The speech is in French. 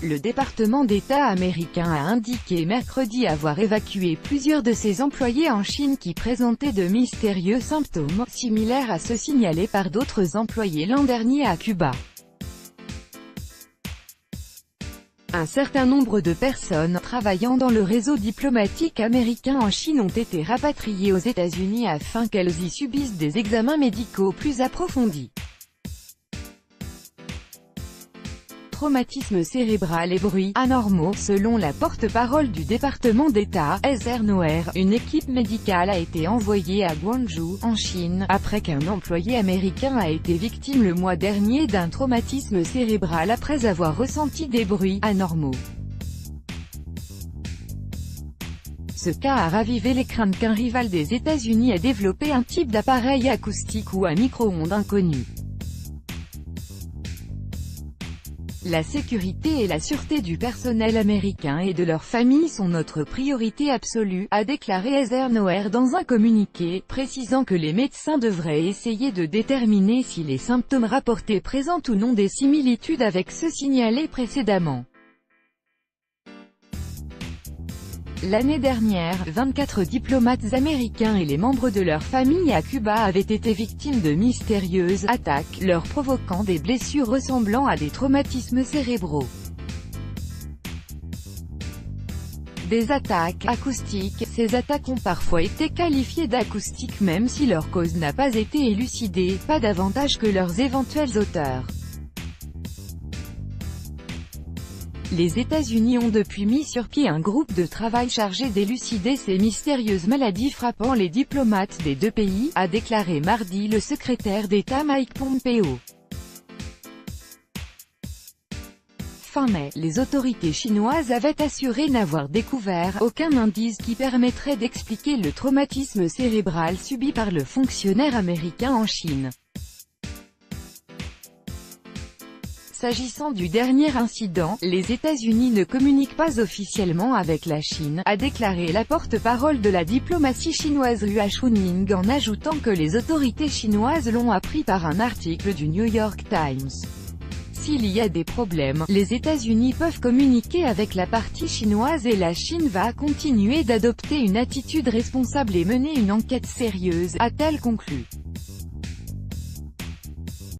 Le département d'État américain a indiqué mercredi avoir évacué plusieurs de ses employés en Chine qui présentaient de mystérieux symptômes, similaires à ceux signalés par d'autres employés l'an dernier à Cuba. Un certain nombre de personnes travaillant dans le réseau diplomatique américain en Chine ont été rapatriées aux États-Unis afin qu'elles y subissent des examens médicaux plus approfondis. Traumatisme cérébral et bruits anormaux. Selon la porte-parole du département d'État, Heather Nauert, une équipe médicale a été envoyée à Guangzhou, en Chine, après qu'un employé américain a été victime le mois dernier d'un traumatisme cérébral après avoir ressenti des bruits anormaux. Ce cas a ravivé les craintes qu'un rival des États-Unis ait développé un type d'appareil acoustique ou un micro-ondes inconnu. La sécurité et la sûreté du personnel américain et de leurs familles sont notre priorité absolue, a déclaré Heather Nauert dans un communiqué, précisant que les médecins devraient essayer de déterminer si les symptômes rapportés présentent ou non des similitudes avec ceux signalés précédemment. L'année dernière, 24 diplomates américains et les membres de leur famille à Cuba avaient été victimes de mystérieuses attaques, leur provoquant des blessures ressemblant à des traumatismes cérébraux. Des attaques acoustiques. Ces attaques ont parfois été qualifiées d'acoustiques même si leur cause n'a pas été élucidée, pas davantage que leurs éventuels auteurs. Les États-Unis ont depuis mis sur pied un groupe de travail chargé d'élucider ces mystérieuses maladies frappant les diplomates des deux pays, a déclaré mardi le secrétaire d'État Mike Pompeo. Fin mai, les autorités chinoises avaient assuré n'avoir découvert aucun indice qui permettrait d'expliquer le traumatisme cérébral subi par le fonctionnaire américain en Chine. S'agissant du dernier incident, les États-Unis ne communiquent pas officiellement avec la Chine, a déclaré la porte-parole de la diplomatie chinoise Hua Chunying en ajoutant que les autorités chinoises l'ont appris par un article du New York Times. S'il y a des problèmes, les États-Unis peuvent communiquer avec la partie chinoise et la Chine va continuer d'adopter une attitude responsable et mener une enquête sérieuse, a-t-elle conclu.